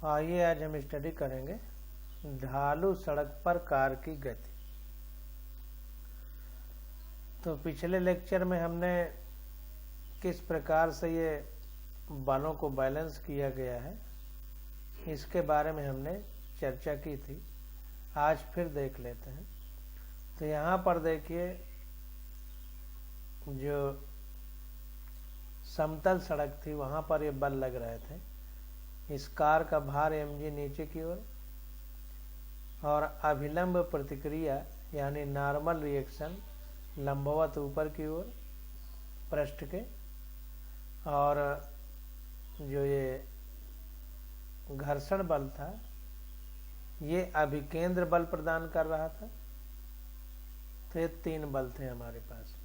आइए आज हम स्टडी करेंगे ढालू सड़क पर कार की गति। तो पिछले लेक्चर में हमने किस प्रकार से ये बलों को बैलेंस किया गया है इसके बारे में हमने चर्चा की थी। आज फिर देख लेते हैं। तो यहाँ पर देखिए, जो समतल सड़क थी वहाँ पर ये बल लग रहे थे। इस कार का भार mg नीचे की ओर और अभिलंब प्रतिक्रिया यानी नॉर्मल रिएक्शन लंबवत ऊपर की ओर पृष्ठ के, और जो ये घर्षण बल था ये अभिकेंद्र बल प्रदान कर रहा था। तो ये 3 बल थे हमारे पास।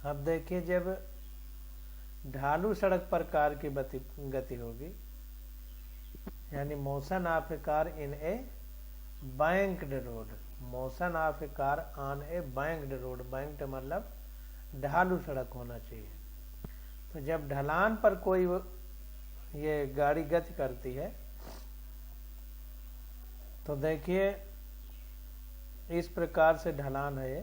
अब देखिए, जब ढालू सड़क पर कार की गति होगी यानी motion of A car in A banked road, motion of A car on A banked road. Banked मतलब ढालू सड़क होना चाहिए। तो जब ढलान पर कोई ये गाड़ी गति करती है तो देखिए इस प्रकार से ढलान है ये।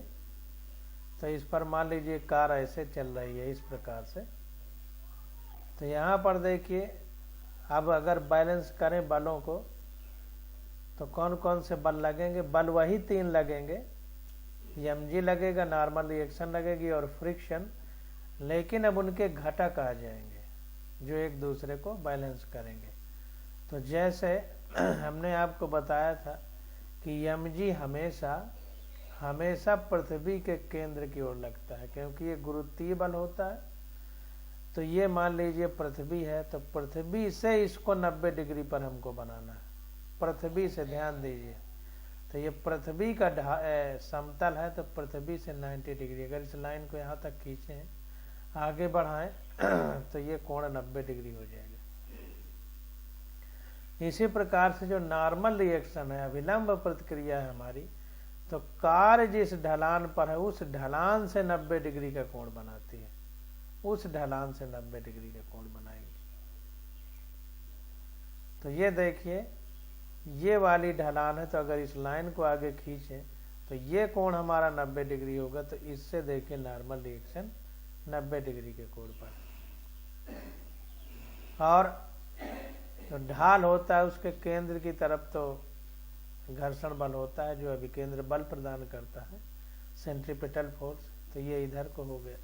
तो इस पर मान लीजिए कार ऐसे चल रही है इस प्रकार से। तो यहाँ पर देखिए, अब अगर बैलेंस करें बलों को तो कौन कौन से बल लगेंगे? बल वही 3 लगेंगे। mg लगेगा, नॉर्मल रिएक्शन लगेगी और फ्रिक्शन। लेकिन अब उनके घटक आ जाएंगे जो एक दूसरे को बैलेंस करेंगे। तो जैसे हमने आपको बताया था कि mg हमेशा पृथ्वी के केंद्र की ओर लगता है, क्योंकि ये गुरुत्वीय बल होता है। तो ये मान लीजिए पृथ्वी है, तो पृथ्वी से इसको 90 डिग्री पर हमको बनाना है। पृथ्वी से, ध्यान दीजिए, तो ये पृथ्वी का समतल है, तो पृथ्वी से 90 डिग्री। अगर इस लाइन को यहाँ तक खींचें, आगे बढ़ाएं तो ये कोण 90 डिग्री हो जाएगा। इसी प्रकार से जो नॉर्मल रिएक्शन है, अभिलंब प्रतिक्रिया है हमारी, तो कार जिस ढलान पर है उस ढलान से 90 डिग्री का कोण बनाती है। उस ढलान से 90 डिग्री का कोण बनाएगी। तो ये देखिए, ये वाली ढलान है, तो अगर इस लाइन को आगे खींचें तो ये कोण हमारा 90 डिग्री होगा। तो इससे देखिए नॉर्मल रिएक्शन 90 डिग्री के कोण पर। और जो ढाल होता है उसके केंद्र की तरफ तो घर्षण बल होता है जो अभिकेंद्र बल प्रदान करता है, सेंट्रीपिटल फोर्स। तो ये इधर को हो गया।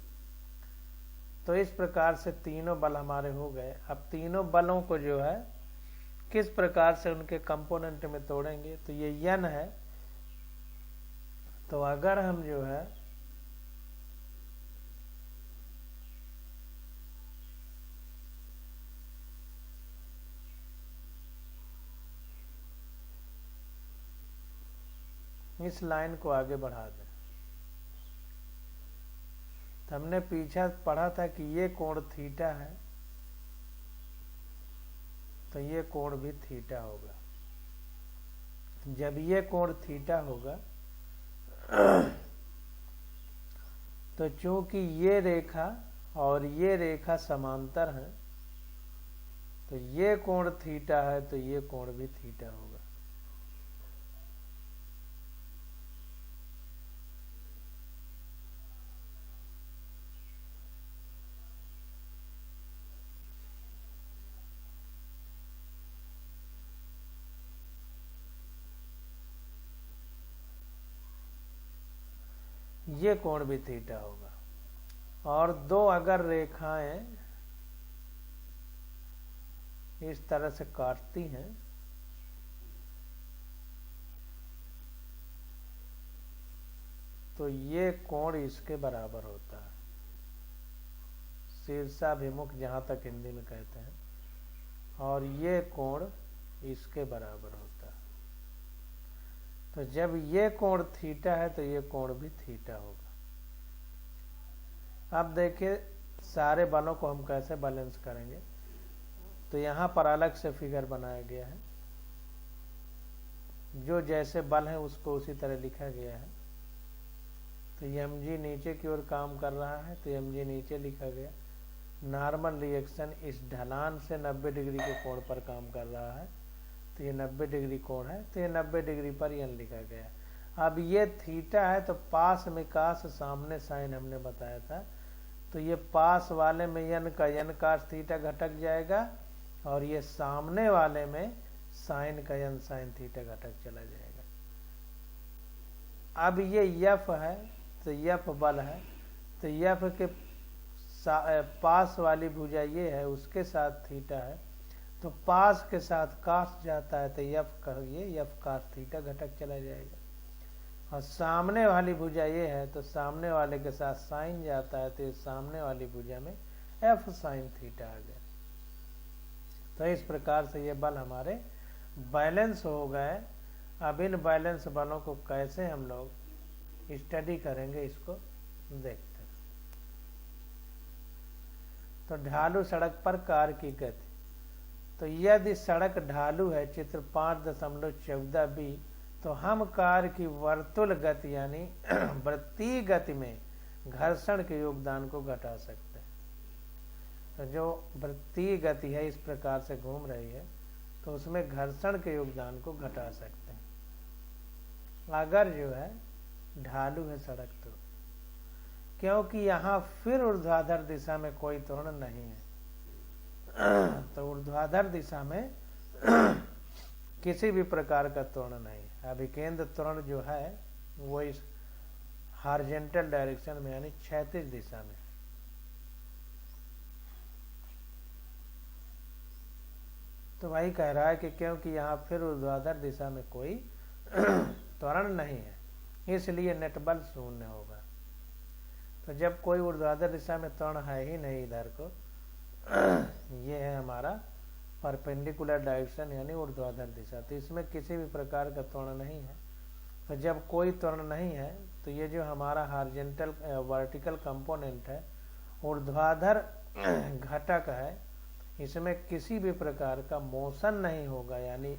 तो इस प्रकार से तीनों बल हमारे हो गए। अब तीनों बलों को जो है किस प्रकार से उनके कंपोनेंट में तोड़ेंगे? तो ये यन है। तो अगर हम जो है इस लाइन को आगे बढ़ा दें, तो हमने पीछे पढ़ा था कि ये कोण थीटा है, तो ये कोण भी थीटा होगा। जब ये कोण थीटा होगा तो चूंकि ये रेखा और ये रेखा समांतर है, तो ये कोण थीटा है, तो ये कोण भी थीटा होगा। ये कोण भी थीटा होगा। और 2 अगर रेखाएं इस तरह से काटती हैं तो ये कोण इसके बराबर होता है, शीर्षाभिमुख जहां तक हिंदी में कहते हैं, और ये कोण इसके बराबर होता है। तो जब ये कोण थीटा है तो ये कोण भी थीटा होगा। अब देखिए सारे बलों को हम कैसे बैलेंस करेंगे। तो यहाँ पर अलग से फिगर बनाया गया है, जो जैसे बल है उसको उसी तरह लिखा गया है। तो mg नीचे की ओर काम कर रहा है, तो mg नीचे लिखा गया। नॉर्मल रिएक्शन इस ढलान से 90 डिग्री के कोण पर काम कर रहा है, तो ये 90 डिग्री कोण है, तो ये 90 डिग्री पर यन लिखा गया। अब ये थीटा है तो पास में कास सामने साइन हमने बताया था, तो ये पास वाले में यन का यन कास थीटा घटक जाएगा और ये सामने वाले में साइन का यन साइन थीटा घटक चला जाएगा। अब ये यफ है तो यफ बल है, तो यफ के पास वाली भुजा ये है, उसके साथ थीटा है, तो पास के साथ कास जाता है तो यफ कास थीटा घटक चला जाएगा। और सामने वाली भुजा ये है तो सामने वाले के साथ साइन जाता है, तो सामने वाली भुजा में एफ साइन थीटा आ गया। तो इस प्रकार से ये बल हमारे बैलेंस हो गए। अब इन बैलेंस बलों को कैसे हम लोग स्टडी करेंगे, इसको देखते हैं। तो ढालू सड़क पर कार की गति, तो यदि सड़क ढालू है, चित्र 5.14b, तो हम कार की वर्तुल गति यानी वृत्तीय गति में घर्षण के योगदान को घटा सकते हैं। तो जो वृत्तीय गति है इस प्रकार से घूम रही है, तो उसमें घर्षण के योगदान को घटा सकते हैं। अगर जो है ढालू है सड़क, तो क्योंकि यहाँ फिर ऊर्ध्वाधर दिशा में कोई त्वरण नहीं है, तो ऊर्ध्वाधर दिशा में किसी भी प्रकार का त्वरण नहीं है। अभिकेंद्र त्वरण जो है वो इस हॉरिजॉन्टल डायरेक्शन में यानी क्षैतिज दिशा में। तो वही कह रहा है कि क्योंकि यहाँ फिर ऊर्ध्वाधर दिशा में कोई त्वरण नहीं है, इसलिए नेट बल शून्य होगा। तो जब कोई ऊर्ध्वाधर दिशा में त्वरण है ही नहीं इधर को, ये है हमारा परपेंडिकुलर डायरेक्शन यानी ऊर्ध्वाधर दिशा, तो इसमें किसी भी प्रकार का त्वरण नहीं है। तो जब कोई त्वरण नहीं है तो ये जो हमारा हॉरिजॉन्टल वर्टिकल कंपोनेंट है, ऊर्ध्वाधर घटक है, इसमें किसी भी प्रकार का मोशन नहीं होगा, यानी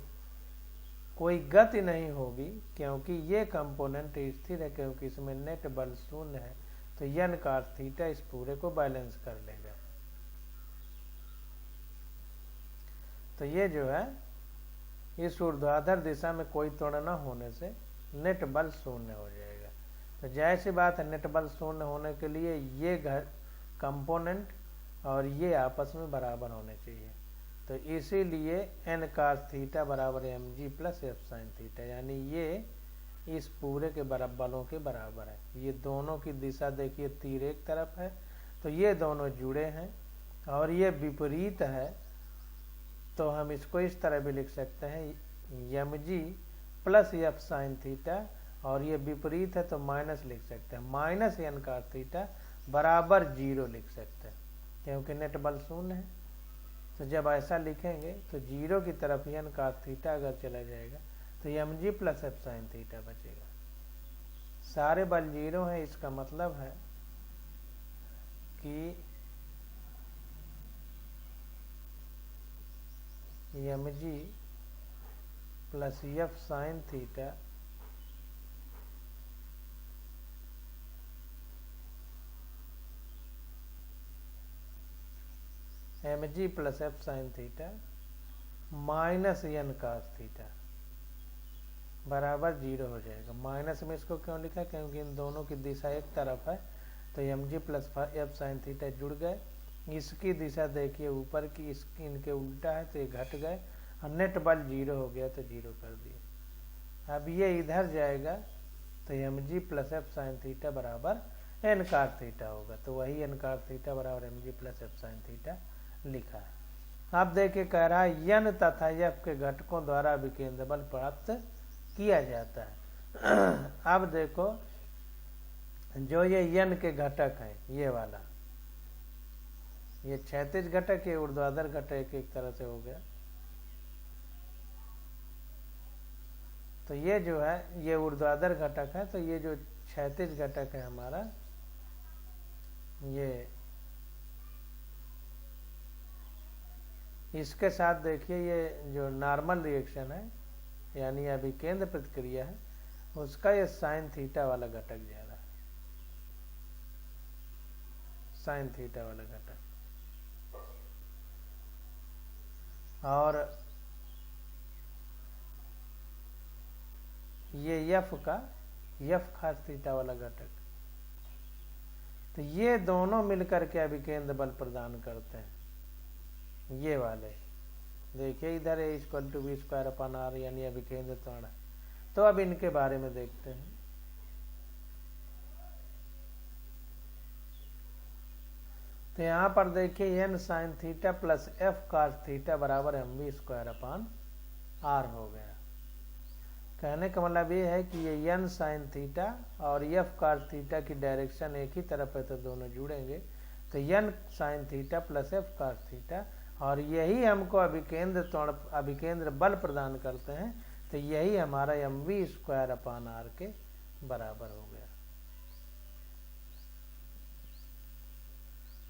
कोई गति नहीं होगी, क्योंकि ये कंपोनेंट स्थिर है, क्योंकि इसमें नेट बल शून्य है। तो यन cos थीटा इस पूरे को बैलेंस कर लेगा। तो ये जो है इस ऊर्ध्वाधर दिशा में कोई त्वरण न होने से नेट बल शून्य हो जाएगा। तो जाहिर सी बात है, नेट बल शून्य होने के लिए ये कंपोनेंट और ये आपस में बराबर होने चाहिए। तो इसीलिए n cos थीटा बराबर mg plus F sine theta, यानी ये इस पूरे के बलों के बराबर है। ये दोनों की दिशा देखिए, तीर एक तरफ है तो ये दोनों जुड़े हैं, और ये विपरीत है, तो हम इसको इस तरह भी लिख सकते हैं mg plus F sine theta, और ये विपरीत है तो माइनस लिख सकते हैं, माइनस n cos थीटा बराबर 0 लिख सकते हैं, क्योंकि नेट बल शून्य है। तो जब ऐसा लिखेंगे तो 0 की तरफ n cos थीटा अगर चला जाएगा तो mg plus F sine theta बचेगा। सारे बल 0 हैं, इसका मतलब है कि mg plus F sine theta mg plus F sine theta minus n cos theta बराबर 0 हो जाएगा। माइनस में इसको क्यों लिखा, क्योंकि इन दोनों की दिशा एक तरफ है, तो mg plus F sine theta जुड़ गए। इसकी दिशा देखिए ऊपर की, इसकी इनके उल्टा है तो ये घट गए, और नेट बल 0 हो गया तो 0 कर दिए। अब ये इधर जाएगा तो mg plus F sine theta बराबर n cos थीटा होगा, तो वही n cos थीटा बराबर mg plus F sine theta लिखा है। अब देखिए कह रहा है यन तथा यफ के घटकों द्वारा विकेंद्र बल प्राप्त किया जाता है। अब देखो जो ये यन के घटक है, ये वाला, ये क्षैतिज घटक, ये ऊर्ध्वाधर घटक एक तरह से हो गया। तो ये जो है ये ऊर्ध्वाधर घटक है, तो ये जो क्षैतिज घटक है हमारा, ये इसके साथ देखिए ये जो नॉर्मल रिएक्शन है यानी अभी केंद्र प्रतिक्रिया है, उसका ये साइन थीटा वाला घटक जा रहा है, साइन थीटा वाला घटक। और ये एफ खास थीटा वाला घटक। तो ये दोनों मिलकर के अभिकेंद्र बल प्रदान करते हैं। ये वाले देखिए इधर A equal to V square upon R यानी अभिकेंद्र त्वरण है। तो अब इनके बारे में देखते हैं। तो यहां पर देखिए N sine theta plus F cos theta बराबर M V square upon R हो गया। कहने का मतलब ये है कि ये एन साइन थीटा और एफ कॉस थीटा की डायरेक्शन एक ही तरफ है तो दोनों जुड़ेंगे। तो N sine theta plus F cos theta और यही हमको अभिकेंद्र बल प्रदान करते हैं। तो यही हमारा M V square upon R के बराबर हो गया।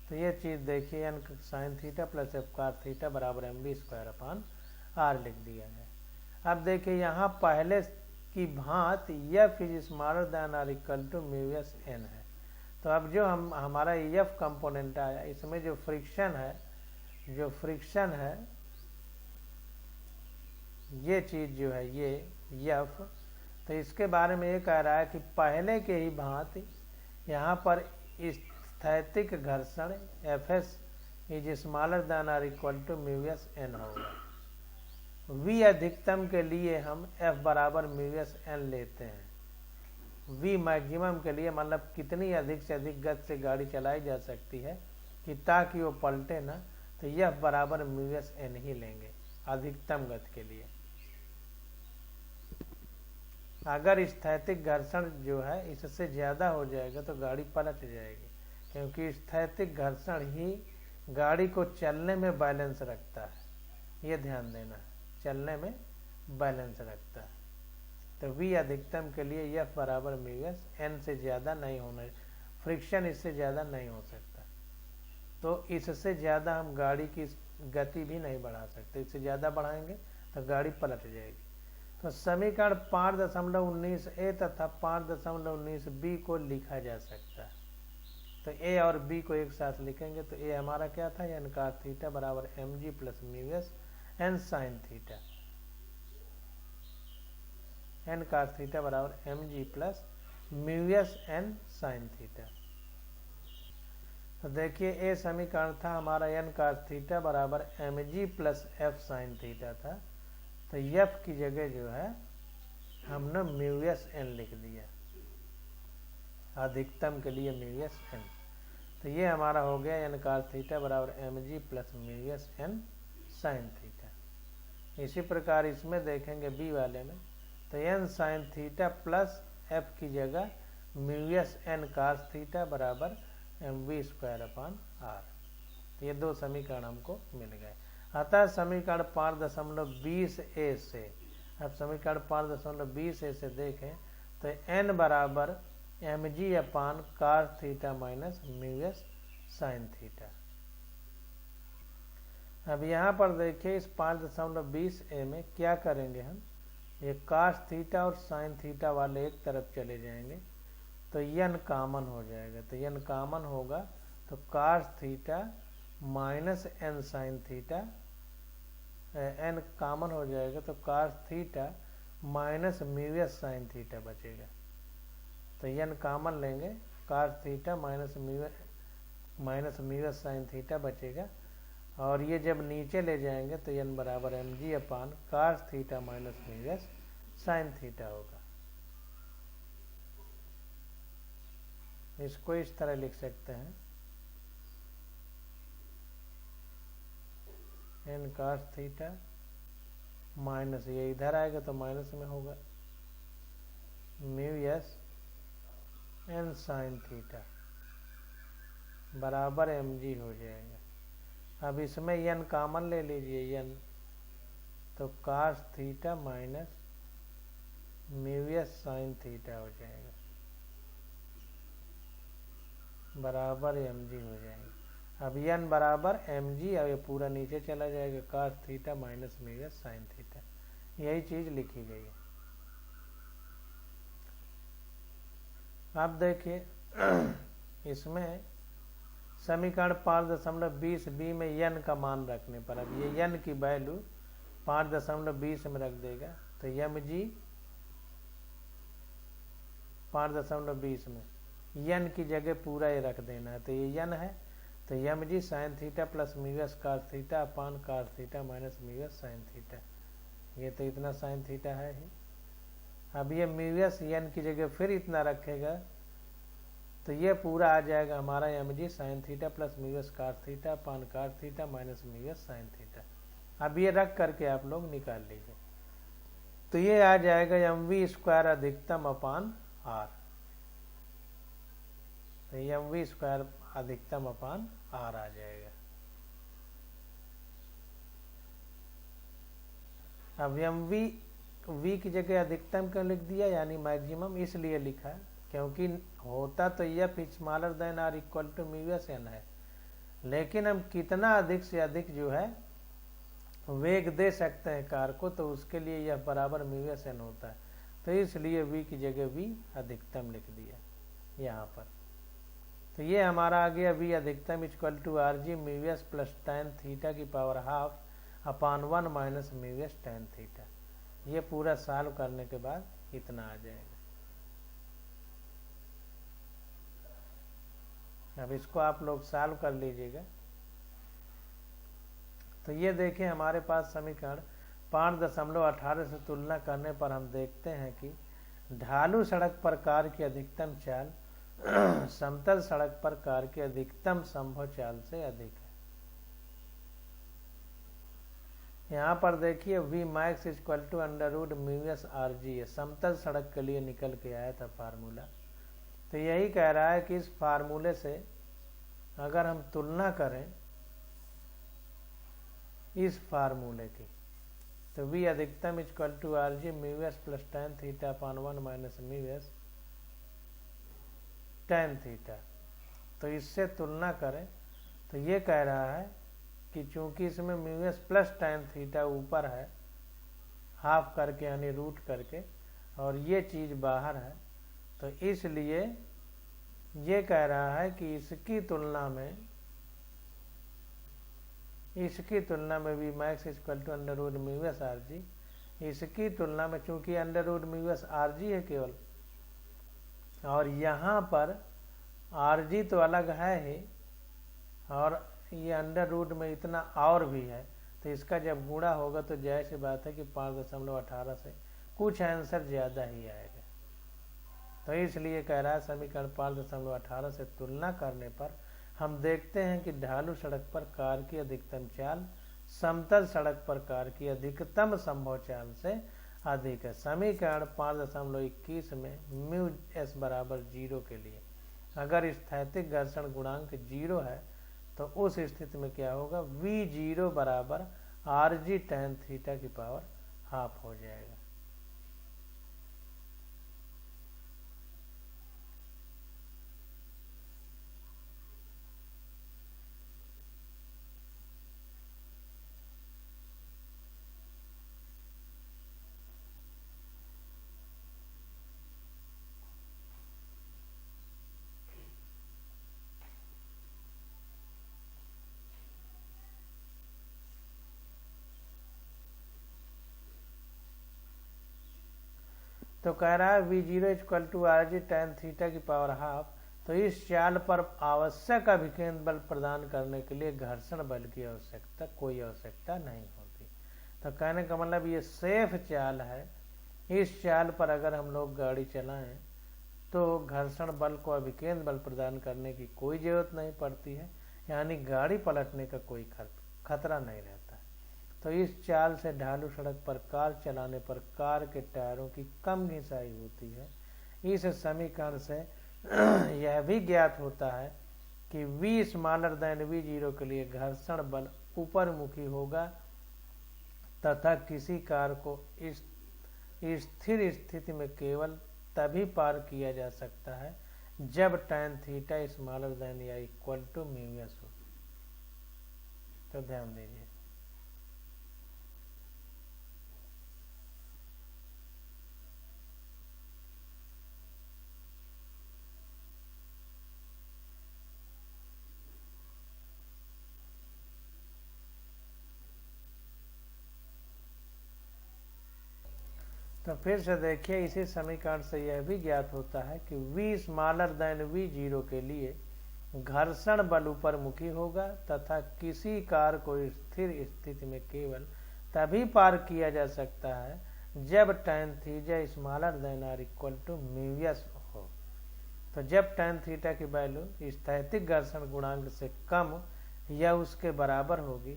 तो ये चीज देखिए N sine theta plus F cos theta बराबर M V square upon R लिख दिया है। अब देखिए यहाँ पहले की भांत F is smaller than or equal to mu S N है। तो अब जो हमारा एफ कंपोनेंट आया इसमें जो फ्रिक्शन है ये चीज जो है ये एफ। तो इसके बारे में ये कह रहा है कि पहले के ही भांति यहाँ पर स्थैतिक घर्षण F S is smaller than or equal to mu S N होगा। वी अधिकतम के लिए हम एफ बराबर म्यू एस एन लेते हैं। वी मैक्सिमम के लिए मतलब कितनी अधिक से अधिक गति से गाड़ी चलाई जा सकती है कि ताकि वो पलटे ना। तो एफ बराबर म्यू एस एन ही लेंगे अधिकतम गति के लिए। अगर स्थैतिक घर्षण जो है इससे ज्यादा हो जाएगा तो गाड़ी पलट जाएगी, क्योंकि स्थैतिक घर्षण ही गाड़ी को चलने में बैलेंस रखता है। ये ध्यान देना है, चलने में बैलेंस रखता है। तो वी अधिकतम के लिए एफ बराबर म्यू एस एन से ज्यादा नहीं होना, फ्रिक्शन इससे ज्यादा नहीं हो सकता। तो इससे ज्यादा हम गाड़ी की गति भी नहीं बढ़ा सकते, इससे ज्यादा बढ़ाएंगे तो गाड़ी पलट जाएगी। तो समीकरण 5.19 ए तथा 5.19 बी को लिखा जा सकता है। तो ए और बी को एक साथ लिखेंगे तो ए हमारा क्या था, एन कॉस थीटा बराबर M G plus mu S N sine theta. N cos theta बराबर M G plus mu S N sine theta. तो देखिए ए समीकरण था हमारा एन कॉस थीटा बराबर M G plus F sine theta था। तो एफ की जगह जो है हमने म्यू एस एन लिख दिया, अधिकतम के लिए म्यू एस एन। तो ये हमारा हो गया एन कॉस थीटा बराबर M G plus mu S N sine theta. इसी प्रकार इसमें देखेंगे बी वाले में, तो N sine theta plus F की जगह mu S N cos theta बराबर M V square upon R. तो ये दो समीकरण हमको मिल गए। अतः समीकरण 5.20 ए से, अब समीकरण 5.20 ए से देखें तो एन बराबर M G upon cos theta minus mu S sine theta. अब यहाँ पर देखिए इस 5.20 ए में क्या करेंगे हम, ये कॉस थीटा और साइन थीटा वाले एक तरफ चले जाएंगे तो एन कॉमन हो जाएगा। तो एन कॉमन होगा तो cos theta minus N sine theta, N common हो जाएगा तो cos theta minus mu S sine theta बचेगा। तो एन कॉमन लेंगे, cos theta minus mu S sine theta बचेगा। और ये जब नीचे ले जाएंगे तो एन बराबर M G upon cos theta minus mu S sine theta होगा। इसको इस तरह लिख सकते हैं, एन कॉस थीटा माइनस ये इधर आएगा तो माइनस में होगा mu S N sine theta बराबर एम जी हो जाएगा। अब इसमें एन कॉमन ले लीजिए एन, तो cos theta minus mu S sine theta हो जाएगा बराबर एम जी हो जाएगा। अब एन बराबर एम जी और ये पूरा नीचे चला जाएगा cos theta minus mu S sine theta. यही चीज लिखी गई है। अब देखिए इसमें समीकरण 5.20 बी में यन का मान रखने पर, अब ये यन की वैल्यू 5.20 में रख देगा, तो यम जी 5.20 में यन की जगह पूरा ये रख देना है, तो ये यन है, तो M G sine theta plus mu S cos theta upon cos theta minus mu S sine theta, ये तो इतना साइन थीटा है ही। अब ये म्यूएस यन की जगह फिर इतना रखेगा, तो ये पूरा आ जाएगा हमारा M G sine theta plus mu S cos theta upon cos theta minus mu S sine theta. अब ये रख करके आप लोग निकाल लीजिए, तो ये आ जाएगा एम वी स्क्वायर अधिकतम अपान आर, तो एम वी स्क्वायर अधिकतम अपान आर आ जाएगा। अब एम वी की जगह अधिकतम क्यों लिख दिया, यानी मैक्सिमम इसलिए लिखा है क्योंकि होता तो F smaller than or equal to mu S N है, लेकिन हम कितना अधिक से अधिक जो है वेग दे सकते हैं कार को, तो उसके लिए यह बराबर म्यूएस एन होता है, तो इसलिए वी की जगह वी अधिकतम लिख दिया यहाँ पर। तो ये हमारा आ गया वी अधिकतम equal to R G mu S plus tan theta की power half upon 1 minus mu S tan theta. ये पूरा सॉल्व करने के बाद इतना आ जाएगा। अब इसको आप लोग सॉल्व कर लीजिएगा। तो ये देखें हमारे पास समीकरण 5.18 से तुलना करने पर हम देखते हैं कि ढालू सड़क पर कार की अधिकतम चाल समतल सड़क पर कार की अधिकतम संभव चाल से अधिक है। यहाँ पर देखिए V max equal to under root mu S R G है, समतल सड़क के लिए निकल के आया था फार्मूला। तो यही कह रहा है कि इस फार्मूले से अगर हम तुलना करें इस फार्मूले की, तो वी अधिकतम equal to R G mu S plus tan theta upon 1 minus mu S tan theta, तो इससे तुलना करें तो ये कह रहा है कि चूंकि इसमें म्यूएस प्लस टेन थीटा ऊपर है हाफ करके यानी रूट करके, और ये चीज बाहर है, तो इसलिए ये कह रहा है कि इसकी तुलना में V max equal to under root mu S R G, इसकी तुलना में चूंकि under root mu S R G है केवल, और यहाँ पर आर जी तो अलग है ही, और ये अंडर रूट में इतना और भी है, तो इसका जब गुणा होगा तो जाहिर सी बात है कि 5.18 से कुछ आंसर ज्यादा ही आएगा। तो इसलिए कह रहा है समीकरण 5.18 से तुलना करने पर हम देखते हैं कि ढालू सड़क पर कार की अधिकतम चाल समतल सड़क पर कार की अधिकतम संभव चाल से अधिक है। समीकरण 5.21 में म्यू एस बराबर 0 के लिए अगर स्थैतिक घर्षण गुणांक 0 है, तो उस स्थिति में क्या होगा, V0 बराबर आर जी टेन थीटा की पावर हाफ हो जाएगा। तो कह रहा है V0 equal to R G tan theta की पावर हाफ, तो इस चाल पर आवश्यक अभिकेंद्र बल प्रदान करने के लिए घर्षण बल की आवश्यकता कोई आवश्यकता नहीं होती। तो कहने का मतलब ये सेफ चाल है, इस चाल पर अगर हम लोग गाड़ी चलाएं तो घर्षण बल को अभिकेंद्र बल प्रदान करने की कोई जरूरत नहीं पड़ती है, यानी गाड़ी पलटने का कोई खतरा नहीं रहता। तो इस चाल से ढालू सड़क पर कार चलाने पर कार के टायरों की कम घिसाई होती है। इस समीकरण से यह भी ज्ञात होता है कि V स्मॉलर देन V0 के लिए घर्षण बल ऊपर मुखी होगा तथा किसी कार को इस स्थिर स्थिति में केवल तभी पार किया जा सकता है जब tan थीटा स्मॉलर देन या इक्वल टू म्यूएस हो। तो ध्यान दीजिए। तो फिर से देखिए, इसी समीकरण से यह भी ज्ञात होता है कि V स्मॉलर देन V0 के लिए घर्षण बल ऊपर मुखी होगा तथा किसी कार को स्थिर स्थिति में केवल तभी पार किया जा सकता है जब tan theta smaller than or equal to mu S हो। तो जब tan थीटा की वैल्यू स्थैतिक घर्षण गुणांक से कम या उसके बराबर होगी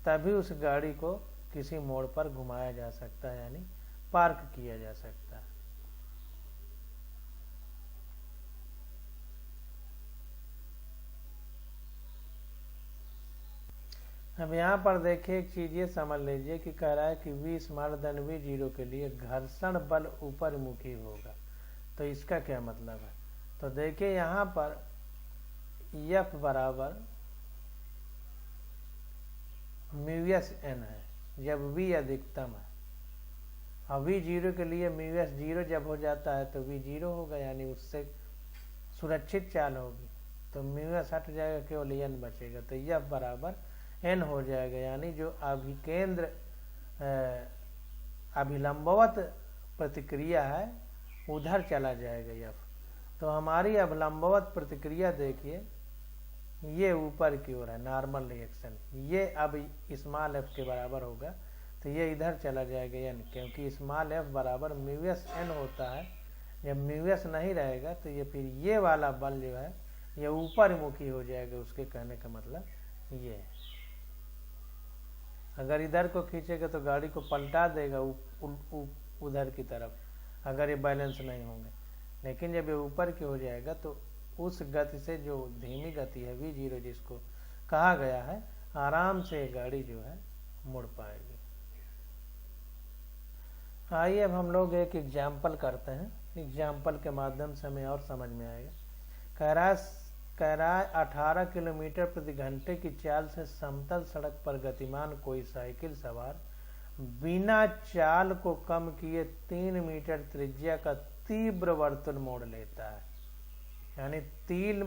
तभी उस गाड़ी को किसी मोड़ पर घुमाया जा सकता है, यानी पार्क किया जा सकता है। अब यहाँ पर देखिए, एक चीज ये समझ लीजिए कि कह रहा है कि V स्मॉलर देन V0 के लिए घर्षण बल ऊपर मुखी होगा। तो इसका क्या मतलब है? तो देखिए यहाँ पर F बराबर म्यूएस n है जब V अधिकतम है। अब V0 के लिए म्यूएस 0 जब हो जाता है तो V 0 होगा, यानी उससे सुरक्षित चाल होगी। तो म्यूएस हट जाएगा, केवल n बचेगा। तो F बराबर n हो जाएगा, यानी जो अभिकेंद्र अभिलंबवत प्रतिक्रिया है उधर चला जाएगा F। तो हमारी अभिलंबवत प्रतिक्रिया देखिए, ये ऊपर की ओर है, नॉर्मल रिएक्शन। ये अब स्मॉल f के बराबर होगा तो ये इधर चला जाएगा n, क्योंकि स्मॉल f बराबर म्यूएस n होता है। जब म्यूएस नहीं रहेगा तो ये फिर ये वाला बल जो है ये ऊपर मुखी हो जाएगा। उसके कहने का मतलब ये है, अगर इधर को खींचेगा तो गाड़ी को पलटा देगा उधर की तरफ, अगर ये बैलेंस नहीं होंगे। लेकिन जब ये ऊपर की हो जाएगा तो उस गति से, जो धीमी गति है V0 जिसको कहा गया है, आराम से गाड़ी जो है मुड़ पाएगी। आइए अब हम लोग एक एग्जाम्पल करते हैं। एग्जाम्पल के माध्यम से हमें और समझ में आएगा। कह रहा है 18 किलोमीटर प्रति घंटे की चाल से समतल सड़क पर गतिमान कोई साइकिल सवार बिना चाल को कम किए 3 मीटर त्रिज्या का तीव्र वर्तुल मोड़ लेता है, यानी 3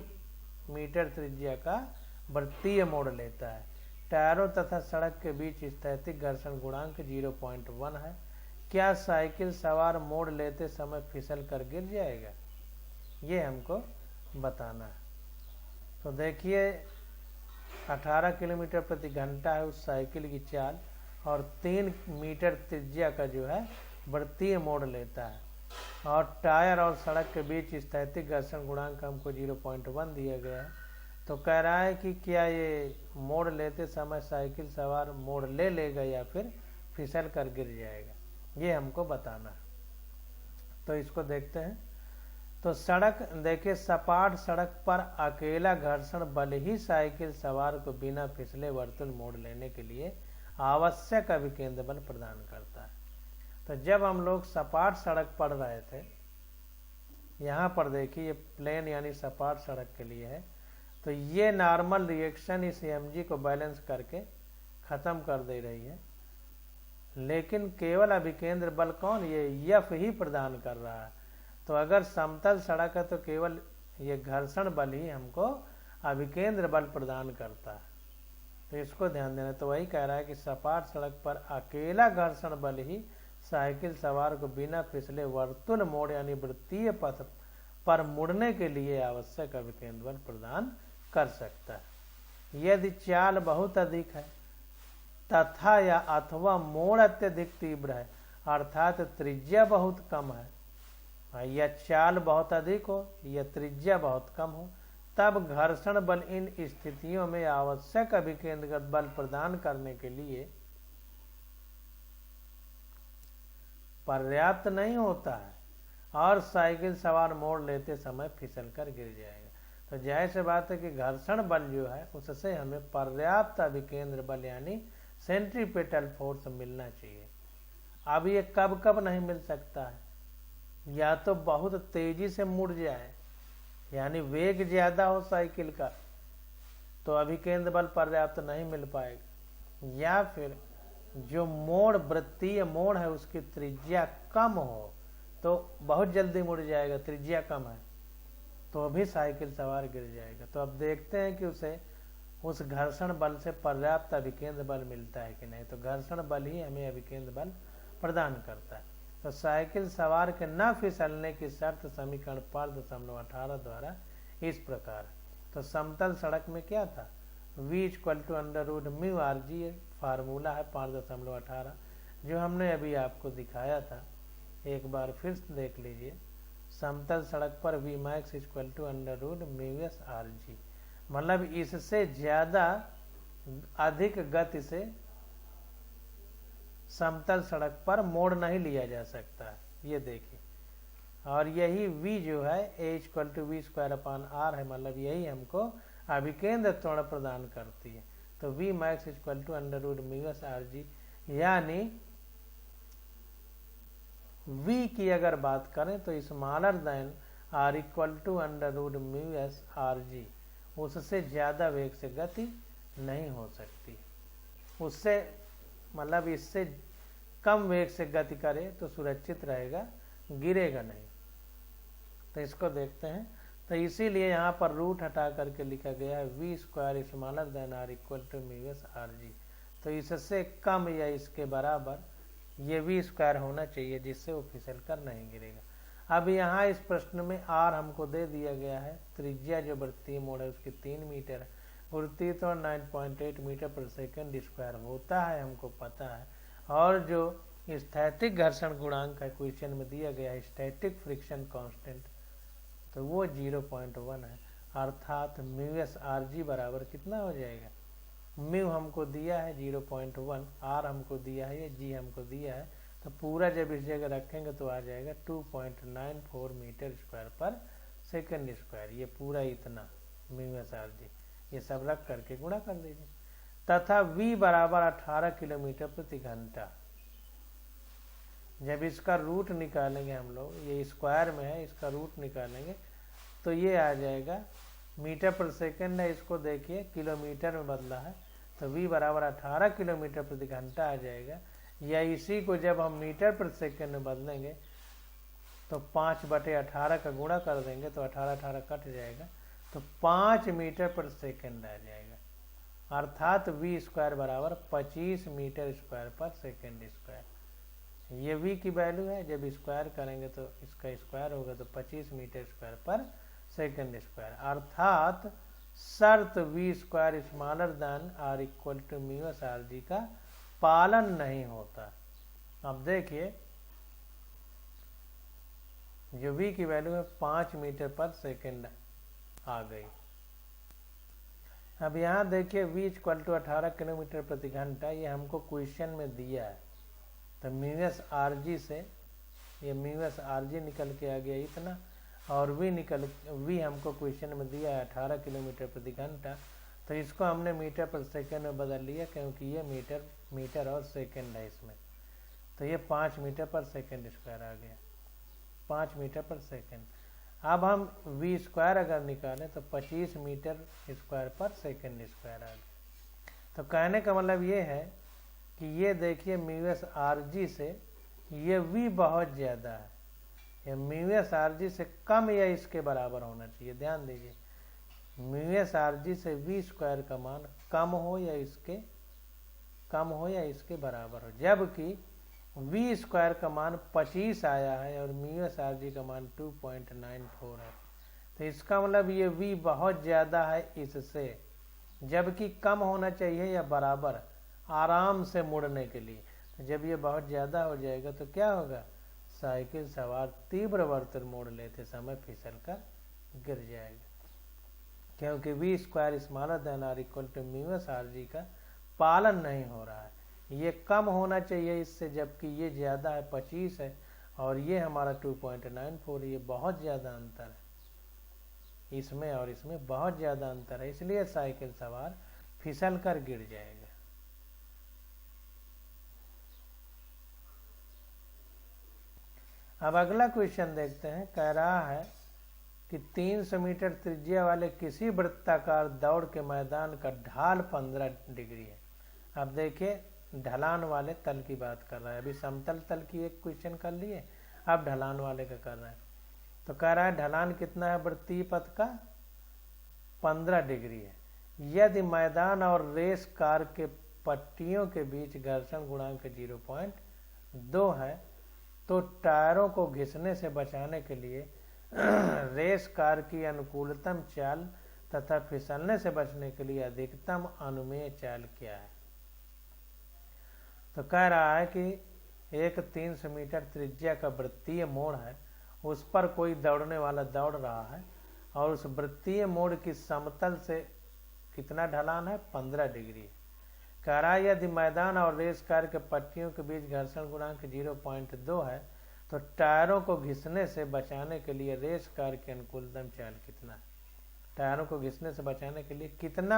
मीटर त्रिज्या का वृत्तीय मोड़ लेता है। टायरों तथा सड़क के बीच स्थैतिक घर्षण गुणांक 0.1 है। क्या साइकिल सवार मोड़ लेते समय फिसल कर गिर जाएगा? ये हमको बताना है। तो देखिए 18 किलोमीटर प्रति घंटा है उस साइकिल की चाल, और 3 मीटर त्रिज्या का जो है वृत्तीय मोड़ लेता है, और टायर और सड़क के बीच स्थैतिक घर्षण गुणांक हमको 0.1 दिया गया है। तो कह रहा है कि क्या ये मोड़ लेते समय साइकिल सवार मोड़ ले लेगा या फिर फिसल कर गिर जाएगा, ये हमको बताना है। तो इसको देखते हैं। तो सड़क देखिए, सपाट सड़क पर अकेला घर्षण बल ही साइकिल सवार को बिना फिसले वर्तुल मोड़ लेने के लिए आवश्यक अभिकेंद्र बल प्रदान करता है। तो जब हम लोग सपाट सड़क पढ़ रहे थे, यहाँ पर देखिए ये प्लेन यानी सपाट सड़क के लिए है, तो ये नॉर्मल रिएक्शन इस mg को बैलेंस करके खत्म कर दे रही है। लेकिन केवल अभिकेंद्र बल कौन, ये F ही प्रदान कर रहा है। तो अगर समतल सड़क है तो केवल ये घर्षण बल ही हमको अभिकेंद्र बल प्रदान करता है। तो इसको ध्यान देना। तो वही कह रहा है कि सपाट सड़क पर अकेला घर्षण बल ही साइकिल सवार को बिना फिसले वर्तुल मोड़ यानी वृत्तीय पथ पर मुड़ने के लिए आवश्यक अभिकेंद्र बल प्रदान कर सकता है। यदि चाल बहुत अधिक है तथा या अथवा मोड़ अत्यधिक तीव्र है, अर्थात त्रिज्या बहुत कम है, या चाल बहुत अधिक हो या त्रिज्या बहुत कम हो, तब घर्षण बल इन स्थितियों में आवश्यक अभिकेंद्रगत बल प्रदान करने के लिए पर्याप्त नहीं होता है और साइकिल सवार मोड़ लेते समय फिसल कर गिर जाएगा। तो जाहिर सी बात है कि घर्षण बल जो है उससे हमें पर्याप्त अभिकेंद्र बल यानी सेंट्रीपेटल फोर्स मिलना चाहिए। अब ये कब कब नहीं मिल सकता है, या तो बहुत तेजी से मुड़ जाए यानी वेग ज्यादा हो साइकिल का तो अभिकेंद्र बल पर्याप्त नहीं मिल पाएगा, या फिर जो मोड़ वृत्तीय मोड़ है उसकी त्रिज्या कम हो तो बहुत जल्दी मुड़ जाएगा, त्रिज्या कम है तो भी साइकिल सवार गिर जाएगा। तो अब देखते हैं कि उसे उस घर्षण बल से पर्याप्त अभिकेंद्र बल मिलता है कि नहीं। तो घर्षण बल ही हमें अभिकेंद्र बल प्रदान करता है। तो साइकिल सवार के न फिसलने की शर्त समीकरण 5.18 द्वारा इस प्रकार। तो समतल सड़क में क्या था, v = μrg फार्मूला है 5.18 जो हमने अभी आपको दिखाया था। एक बार फिर देख लीजिए, समतल सड़क पर Vmax = μsrg, मतलब इससे ज्यादा अधिक गति से समतल सड़क पर मोड़ नहीं लिया जा सकता है, ये देखिए। और यही v जो है a = v² है, मतलब यही हमको अभिकेंद्र त्वरण प्रदान करती है। तो Vmax = μsrg, यानी v की अगर बात करें तो स्मॉलर देन r = μsrg, उससे ज्यादा वेग से गति नहीं हो सकती। उससे मतलब इससे कम वेग से गति करे तो सुरक्षित रहेगा, गिरेगा नहीं। तो इसको देखते हैं। तो इसीलिए यहाँ पर रूट हटा करके लिखा गया है v² = r = μsrg। तो इससे कम या इसके बराबर ये v² होना चाहिए, जिससे वो फिसल कर नहीं गिरेगा। अब यहाँ इस प्रश्न में r हमको दे दिया गया है, त्रिज्या जो वृत्तीय मोड़ है उसकी 3 मीटर है, गुरुत्वीय त्वरण 9.8 मीटर पर सेकंड स्क्वायर होता है, हमको पता है। और जो स्थैतिक घर्षण गुणांक है क्वेश्चन में दिया गया है, स्टैटिक फ्रिक्शन कांस्टेंट, तो वो 0.1 है, अर्थात μsrg बराबर कितना हो जाएगा, म्यू हमको दिया है 0.1, r हमको दिया है, ये g हमको दिया है, तो पूरा जब इस जगह रखेंगे तो आ जाएगा 2.94 मीटर स्क्वायर पर सेकंड स्क्वायर। ये पूरा इतना μsrg, ये सब रख करके गुणा कर दीजिए। तथा v बराबर 18 किलोमीटर प्रति घंटा। जब इसका रूट निकालेंगे हम लोग, ये स्क्वायर में है, इसका रूट निकालेंगे तो ये आ जाएगा मीटर पर सेकंड है, इसको देखिए किलोमीटर में बदला है, तो v बराबर 18 किलोमीटर प्रति घंटा आ जाएगा। या इसी को जब हम मीटर पर सेकंड में बदलेंगे तो 5/18 का गुणा कर देंगे तो 18 कट जाएगा, तो 5 मीटर पर सेकंड आ जाएगा, अर्थात v² बराबर 25 मीटर स्क्वायर पर सेकंड स्क्वायर। ये v की वैल्यू है, जब स्क्वायर करेंगे तो इसका स्क्वायर होगा तो 25 मीटर स्क्वायर पर सेकंड स्क्वायर, अर्थात शर्त v² smaller than r = μsrg का पालन नहीं होता। अब देखिए जो v की वैल्यू है 5 मीटर पर सेकंड आ गई। अब यहाँ देखिए v = 18 किलोमीटर प्रति घंटा, ये हमको क्वेश्चन में दिया है, तो μsrg से ये μsrg निकल के आ गया इतना, और v हमको क्वेश्चन में दिया है 18 किलोमीटर प्रति घंटा, तो इसको हमने मीटर पर सेकंड में बदल लिया, क्योंकि ये मीटर और सेकंड है इसमें, तो ये 5 मीटर पर सेकंड स्क्वायर आ गया, 5 मीटर पर सेकंड। अब हम v² अगर निकालें तो 25 मीटर स्क्वायर पर सेकंड स्क्वायर आ गया। तो कहने का मतलब ये है कि ये देखिए μsrg से ये v बहुत ज़्यादा है, ये μsrg से कम या इसके बराबर होना चाहिए। ध्यान दीजिए, μsrg से v² का मान कम हो या इसके बराबर हो, जबकि v² का मान 25 आया है और μsrg का मान 2.94 है। तो इसका मतलब ये v बहुत ज़्यादा है इससे, जबकि कम होना चाहिए या बराबर आराम से मुड़ने के लिए। तो जब ये बहुत ज़्यादा हो जाएगा तो क्या होगा, साइकिल सवार तीव्र वर्तन मोड़ लेते समय फिसल कर गिर जाएगा, क्योंकि v² smaller than r = μsrg का पालन नहीं हो रहा है। ये कम होना चाहिए इससे, जबकि ये ज़्यादा है 25 है और ये हमारा 2.94, ये बहुत ज़्यादा अंतर है, इसमें और इसमें बहुत ज़्यादा अंतर है, इसलिए साइकिल सवार फिसल कर गिर जाएगा। अब अगला क्वेश्चन देखते हैं। कह रहा है कि 300 मीटर त्रिज्या वाले किसी वृत्ताकार दौड़ के मैदान का ढाल 15 डिग्री है। अब देखिए ढलान वाले तल की बात कर रहा है, अभी समतल तल की एक क्वेश्चन कर लिए, अब ढलान वाले का कर रहा है। तो कह रहा है ढलान कितना है वृत्तीय पथ का, 15 डिग्री है। यदि मैदान और रेस कार के पट्टियों के बीच घर्षण गुणांक 0.2 है तो टायरों को घिसने से बचाने के लिए रेस कार की अनुकूलतम चाल तथा फिसलने से बचने के लिए अधिकतम अनुमेय चाल क्या है। तो कह रहा है कि एक 300 मीटर त्रिज्या का वृत्तीय मोड़ है, उस पर कोई दौड़ने वाला दौड़ रहा है और उस वृत्तीय मोड़ की समतल से कितना ढलान है, 15 डिग्री। कह रहा है यदि मैदान और रेस कार के पट्टियों के बीच घर्षण गुणांक 0.2 है तो टायरों को घिसने से बचाने के लिए रेस कार की अनुकूलतम चाल कितना है। टायरों को घिसने से बचाने के लिए कितना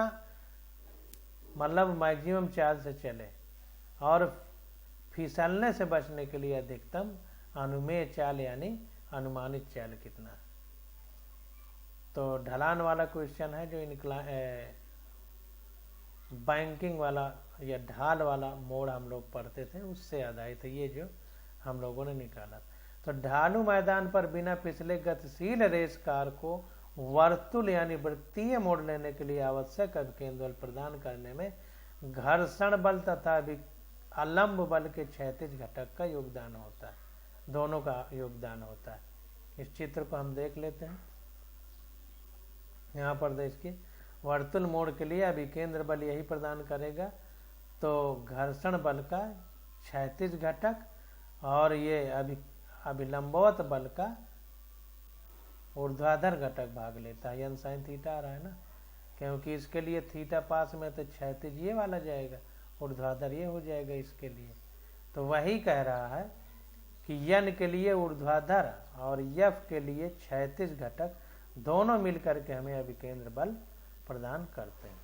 मतलब मैक्सिमम चाल से चले और फिसलने से बचने के लिए अधिकतम अनुमेय चाल यानी अनुमानित चाल कितना है। तो ढलान वाला क्वेश्चन है जो बैंकिंग वाला या ढाल वाला मोड़ हम लोग पढ़ते थे उससे आधारित है ये जो हम लोगों ने निकाला। तो ढालू मैदान पर बिना फिसले गतिशील रेस कार को वर्तुल यानी वृत्तीय मोड़ लेने के लिए आवश्यक अभिकेंद्र बल प्रदान करने में घर्षण बल तथा अलंब बल के क्षैतिज घटक का योगदान होता है, दोनों का योगदान होता है। इस चित्र को हम देख लेते हैं। यहाँ पर देखिए वर्तुल मोड़ के लिए अभिकेंद्र बल यही प्रदान करेगा, तो घर्षण बल का क्षैतिज घटक और ये अभिलंबवत बल का ऊर्ध्वाधर घटक भाग लेता है। यन साइन थीटा आ रहा है ना, क्योंकि इसके लिए थीटा पास में तो क्षैतिज ये वाला जाएगा, ऊर्ध्वाधर ये हो जाएगा इसके लिए। तो वही कह रहा है कि यन के लिए ऊर्ध्वाधर और यफ के लिए क्षैतिज घटक दोनों मिलकर के हमें अभिकेंद्र बल प्रदान करते हैं।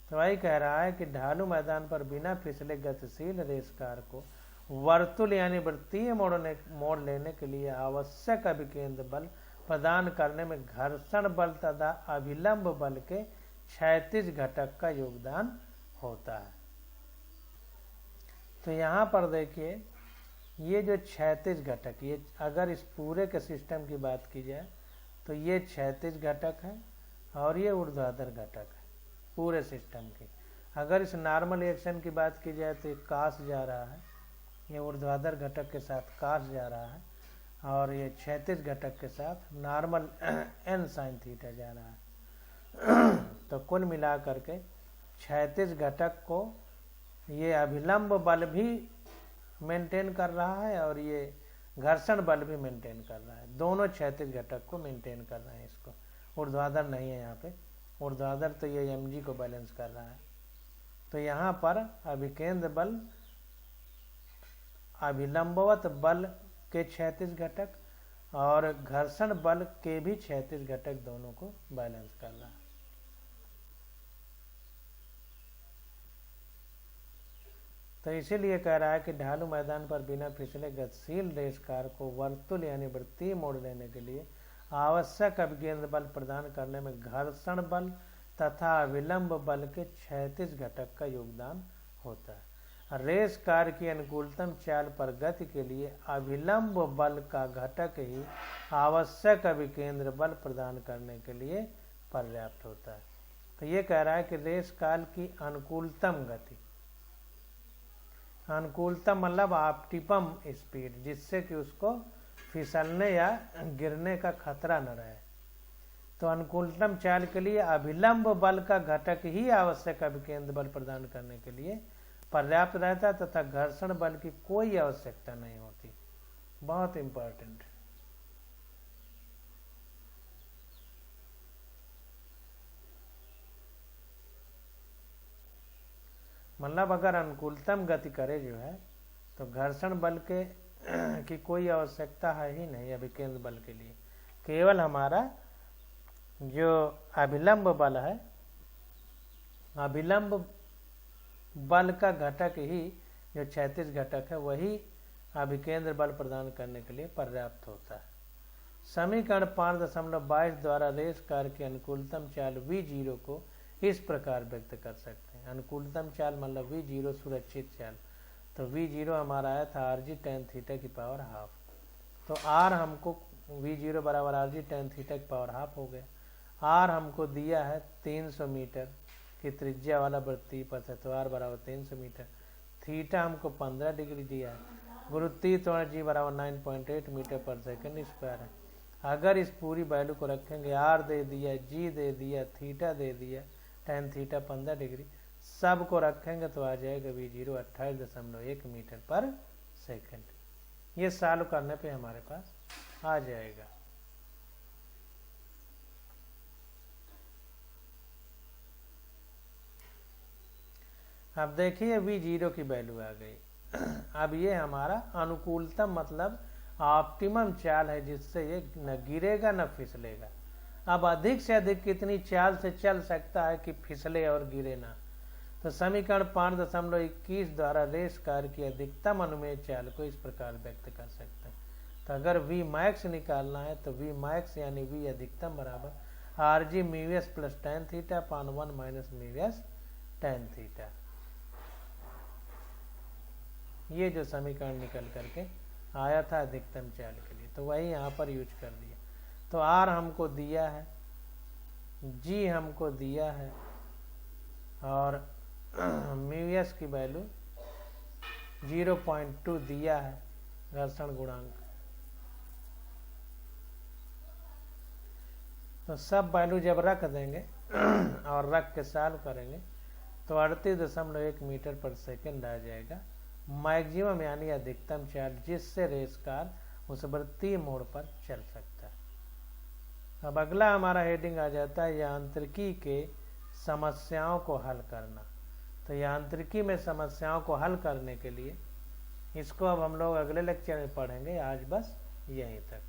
तो वही कह रहा है कि ढालू मैदान पर बिना फिसले गतिशील रेस कार को वर्तुल यानी वृत्तीय मोड़ लेने के लिए आवश्यक अभिकेंद्र बल प्रदान करने में घर्षण बल तथा अभिलंब बल के क्षैतिज घटक का योगदान होता है। तो यहाँ पर देखिए ये जो क्षैतिज घटक, ये अगर इस पूरे के सिस्टम की बात की जाए तो ये क्षैतिज घटक है और ये ऊर्ध्वाधर घटक है पूरे सिस्टम की। अगर इस नॉर्मल एक्शन की बात की जाए तो ये कास जा रहा है, ये ऊर्ध्वाधर घटक के साथ कास जा रहा है और ये क्षैतिज घटक के साथ नॉर्मल एन साइन थीटा जा रहा है। तो कुल मिला करके क्षैतिज घटक को ये अभिलंब बल भी मेंटेन कर रहा है और ये घर्षण बल भी मेंटेन कर रहा है, दोनों क्षैतिज घटक को मेंटेन कर रहे हैं। इसको ऊर्ध्वाधर नहीं है यहाँ पे, ऊर्ध्वाधर तो ये mg को बैलेंस कर रहा है। तो यहाँ पर अभिकेंद्र बल अभिलंबवत बल के क्षैतिज घटक और घर्षण बल के भी क्षैतिज घटक दोनों को बैलेंस कर रहा है। तो इसीलिए कह रहा है कि ढालू मैदान पर बिना फिसले गतिशील रेस कार को वर्तुल यानी वृत्तीय मोड़ लेने के लिए आवश्यक अभिकेंद्र बल प्रदान करने में घर्षण बल तथा अभिलंब बल के क्षैतिज घटक का योगदान होता है। रेस कार की अनुकूलतम चाल पर गति के लिए अभिलंब बल का घटक ही आवश्यक अभिकेंद्र बल प्रदान करने के लिए पर्याप्त होता है। तो ये कह रहा है कि रेस कार की अनुकूलतम गति, अनुकूलतम मतलब ऑप्टिमम स्पीड, जिससे कि उसको फिसलने या गिरने का खतरा न रहे। तो अनुकूलतम चाल के लिए अभिलंब बल का घटक ही आवश्यक अभिकेंद्र बल प्रदान करने के लिए पर्याप्त रहता तथा घर्षण बल की कोई आवश्यकता नहीं होती। बहुत इंपॉर्टेंट। मतलब अगर अनुकूलतम गति करे जो है तो घर्षण बल के की कोई आवश्यकता है ही नहीं अभिकेंद्र बल के लिए। केवल हमारा जो अभिलंब बल है, अभिलंब बल का घटक ही जो क्षैतिज घटक है वही अभिकेंद्र बल प्रदान करने के लिए पर्याप्त होता है। समीकरण 5.22 द्वारा रेस कार की अनुकूलतम चाल V0 को इस प्रकार व्यक्त कर सकते हैं। अनुकूलतम चाल मतलब V0 सुरक्षित चाल। तो V0 हमारा आया था Rg tan थीटा की पावर हाफ। तो R हमको V0 बराबर Rg tan थीटा की पावर हाफ हो गया। R हमको दिया है 300 मीटर की त्रिज्या वाला वृत्तीय पथ है, तो R बराबर 300 मीटर। थीटा हमको 15 डिग्री दिया है, गुरुत्वीय त्वरण जी बराबर 9.8 मीटर पर सेकंड स्क्वायर है। अगर इस पूरी वैल्यू को रखेंगे, आर दे दिया, जी दे दिया, थीटा दे दिया, tan थीटा 15 डिग्री, सब को रखेंगे तो आ जाएगा V0 28.1 मीटर पर सेकंड। ये सॉल्व करने पे हमारे पास आ जाएगा। अब देखिए V0 की वैल्यू आ गई। अब ये हमारा अनुकूलतम मतलब ऑप्टिमम चाल है, जिससे ये न गिरेगा न फिसलेगा। अब अधिक से अधिक कितनी चाल से चल सकता है कि फिसले और गिरे ना, तो समीकरण 5.21 द्वारा रेस कार की अधिकतम अनुमेय चाल को इस प्रकार व्यक्त कर सकते हैं। तो अगर V मैक्स निकालना है तो V मैक्स यानी V अधिकतम बराबर R G mu S plus tan theta upon 1 minus mu S tan theta. ये जो समीकरण निकल करके आया था अधिकतम चाल के लिए, तो वही यहाँ पर यूज कर दिया। तो आर हमको दिया है, जी हमको दिया है, और म्यू एस की वैल्यू 0.2 दिया है घर्षण गुणांक। तो सब वैल्यू जब रख देंगे और रख के सॉल्व करेंगे तो 38.1 मीटर पर सेकंड आ जाएगा मैक्सिमम यानी अधिकतम चाल, जिससे रेस कार उस वृत्तीय मोड़ पर चल सकता है। अब अगला हमारा हेडिंग आ जाता है यांत्रिकी के समस्याओं को हल करना। तो यांत्रिकी में समस्याओं को हल करने के लिए इसको अब हम लोग अगले लेक्चर में पढ़ेंगे। आज बस यहीं तक।